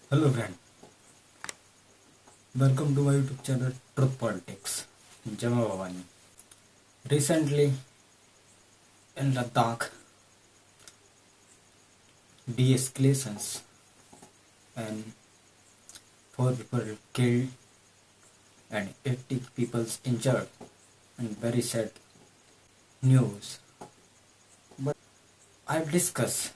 Hello friend, welcome to my YouTube channel Truth Politics. Jama Bhavani. Recently in Ladakh, de-escalations and 4 people killed and 80 people injured and very sad news. But I'll discuss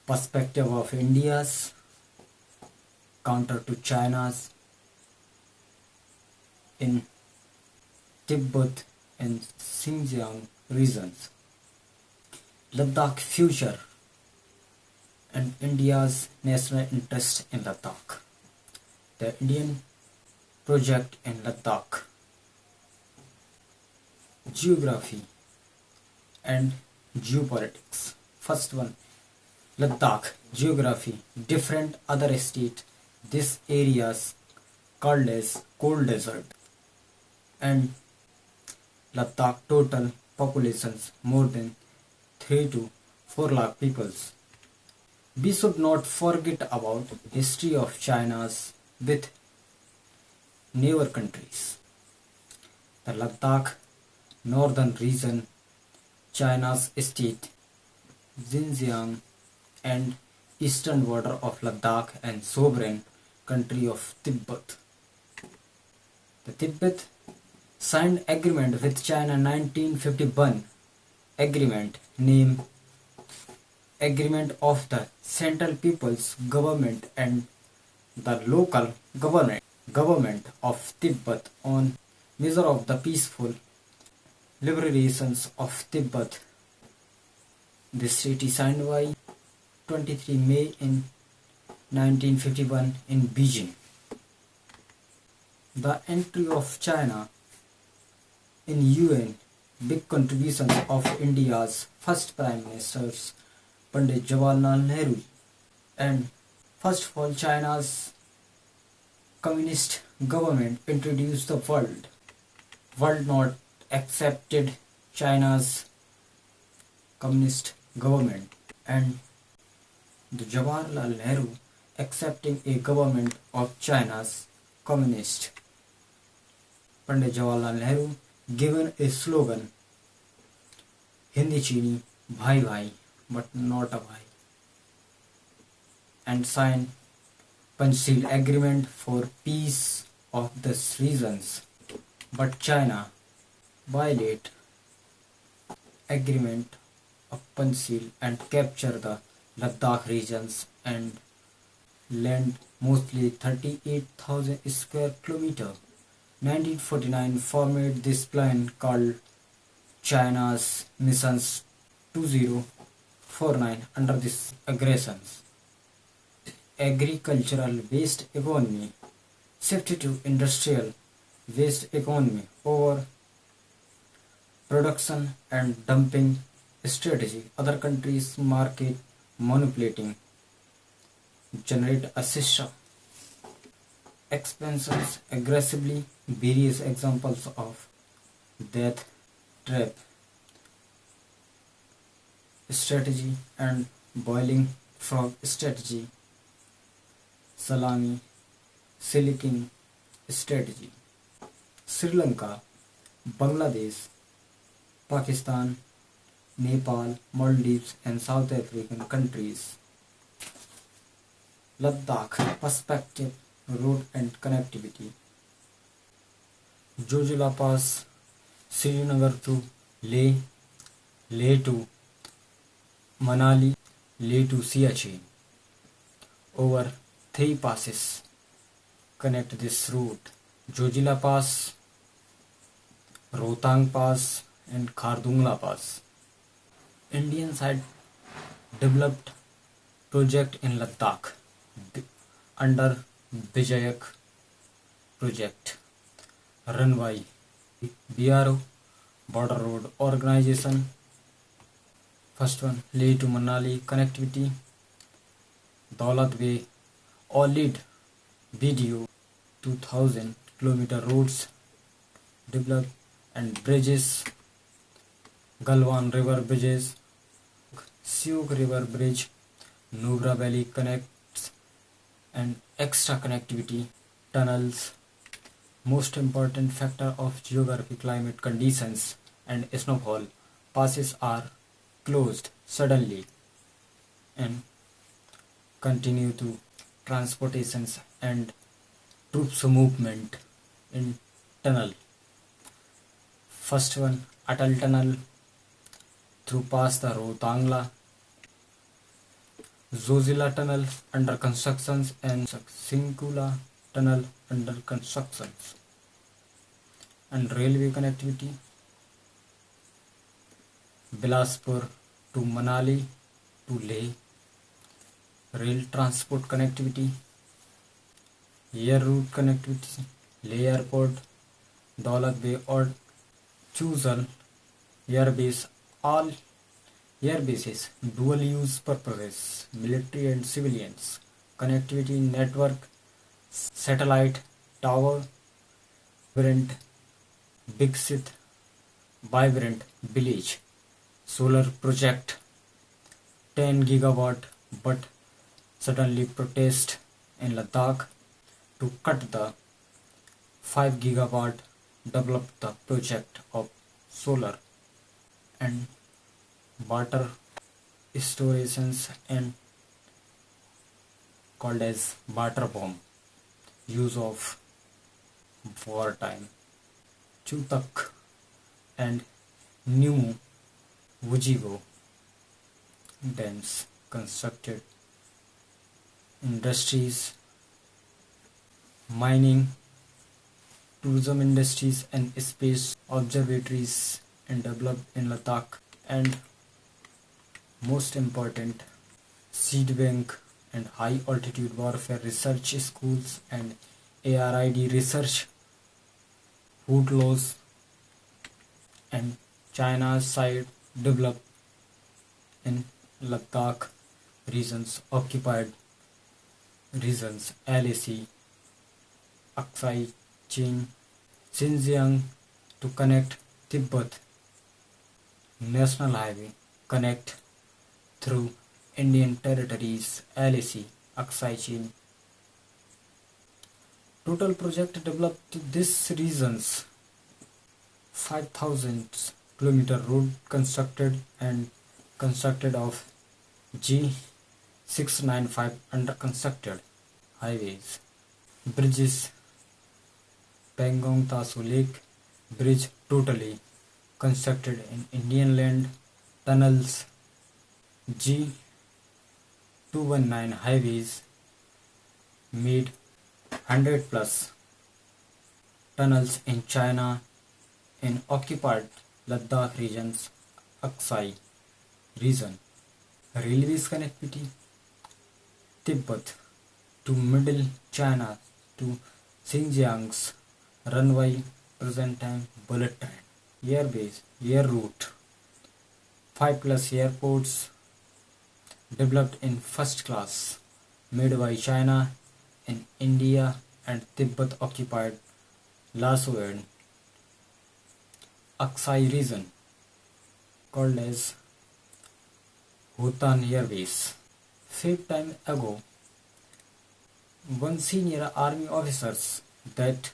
perspective of India's counter to China's in Tibet and Xinjiang regions, Ladakh future and India's national interest in Ladakh, the Indian project in Ladakh, geography and geopolitics. First one, Ladakh geography, different other state, this areas called as cold desert, and Ladakh total populations more than 3 to 4 lakh peoples. We should not forget about history of China's with neighbor countries. The Ladakh northern region, China's state, Xinjiang and eastern border of Ladakh and sovereign country of Tibet. The Tibet signed agreement with China 1951, agreement named Agreement of the Central People's Government and the local government of Tibet on measure of the peaceful liberations of Tibet. This treaty signed by 23 May in 1951 in Beijing. The entry of China in UN, big contributions of India's first Prime Ministers Pandit Jawaharlal Nehru, and first of all China's communist government introduced the world not accepted China's communist government, and the Jawaharlal Nehru accepting a government of China's communist. Pandit Jawaharlal Nehru given a slogan Hindi Chini Bhai Bhai but not a bhai, and signed Panchsheel agreement for peace of the regions, but China violate agreement of Panchsheel and capture the Ladakh regions and land mostly 38,000 square kilometer. 1949 formed this plan called China's Missions 2049 under this aggressions. Agricultural based economy shifted to industrial based economy over production and dumping strategy. Other countries market manipulating generate a system. Expansions aggressively, various examples of death trap strategy and boiling frog strategy, salami silicon strategy. Sri Lanka, Bangladesh, Pakistan, Nepal, Maldives and South African countries. Ladakh perspective, road and connectivity. Zojila Pass, Srinagar to Leh, Leh to Manali, Leh to Siachen. Over 3 passes connect this route. Zojila Pass, Rohtang Pass and Khardungla Pass. Indians had developed project in Ladakh under Vijayak project run by BRO, Border Road Organization. First one, Leh to Manali connectivity, Daulat Way, all lead BDO 2000 kilometer roads developed and bridges, Galwan River bridges, Siuk River bridge, Nubra Valley connects and extra connectivity, tunnels, most important factor of geography, climate conditions and snowfall. Passes are closed suddenly and continue to transportations and troops movement in tunnel. First one, Atal Tunnel through past the Rotangla, Zojila Tunnel under constructions and Sinkula Tunnel under constructions. And railway connectivity, Bilaspur to Manali to Leh, rail transport connectivity, air route connectivity, Leh Airport, Daulat Bay or Chusal Air Base, all air bases, dual use purposes, military and civilians, connectivity network, satellite tower, vibrant Biksit, vibrant village, solar project, 10 gigawatt, but suddenly protest in Ladakh to cut the 5 gigawatt, develop the project of solar and water storations and called as water bomb, use of wartime. Chutak and New Wujigo dams constructed, industries, mining, tourism industries and space observatories and developed in Ladakh. And most important, seed bank and high altitude warfare research schools and ARID research, food laws and China's side developed in Ladakh regions, occupied regions, LAC, Aksai Chin, Xinjiang to connect Tibet, National Highway connect through Indian territories, LAC, Aksai Chin. Total project developed these regions, 5,000 kilometer road constructed and constructed of G695 under constructed highways, bridges, Pangong Tasu Lake bridge totally constructed in Indian land, tunnels, G219 highways made 100 plus tunnels in China in occupied Ladakh regions, Aksai region. Railways connectivity, Tibet to Middle China to Xinjiang's runway, present time bullet train, air base, air route, 5 plus airports developed in first class, made by China in India and Tibet occupied Lasso and Aksai region, called as Bhutan Airways. 5 time ago, one senior army officers that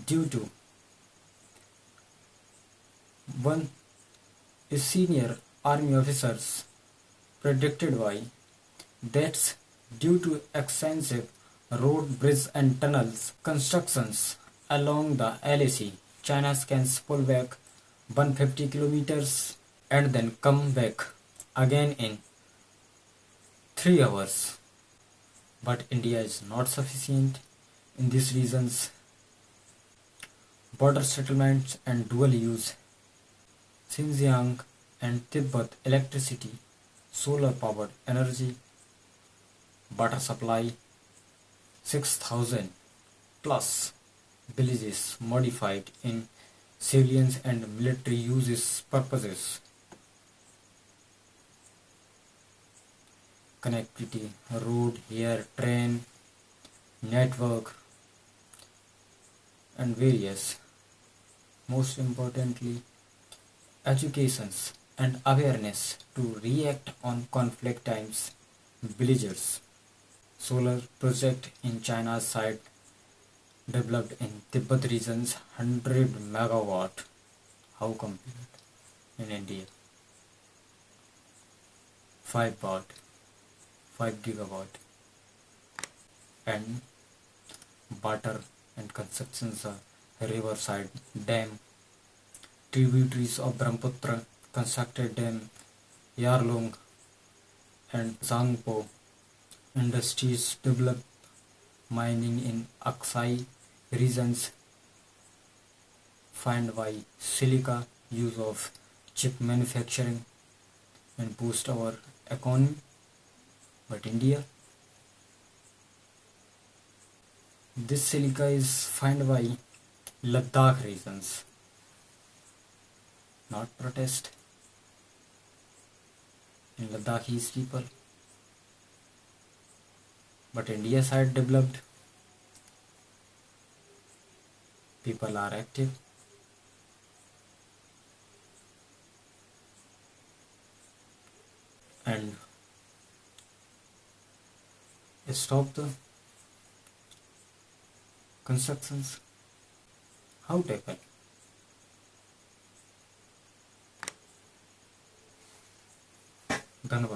due to one senior army officers predicted why that's due to extensive road, bridge and tunnels constructions along the LAC. China can pull back 150 kilometers and then come back again in 3 hours. But India is not sufficient in these regions. Border settlements and dual use, Xinjiang and Tibet electricity, solar powered energy, water supply, 6,000 plus villages modified in civilians and military uses purposes. Connectivity, road, air, train, network and various. Most importantly, educations, and awareness to react on conflict times. Villagers. Solar project in China's side developed in Tibet regions 100 megawatt. How compared in India? 5 watt, 5 gigawatt, and water and constructions riverside dam, tributaries of Brahmaputra constructed dam, Yarlung and Zangpo. Industries developed mining in Aksai regions, find why silica use of chip manufacturing and boost our economy. But India, this silica is found by Ladakh regions, not protest in Ladakhis people. But India side developed, people are active. And stop the constructions. How tackle? धन्यवाद.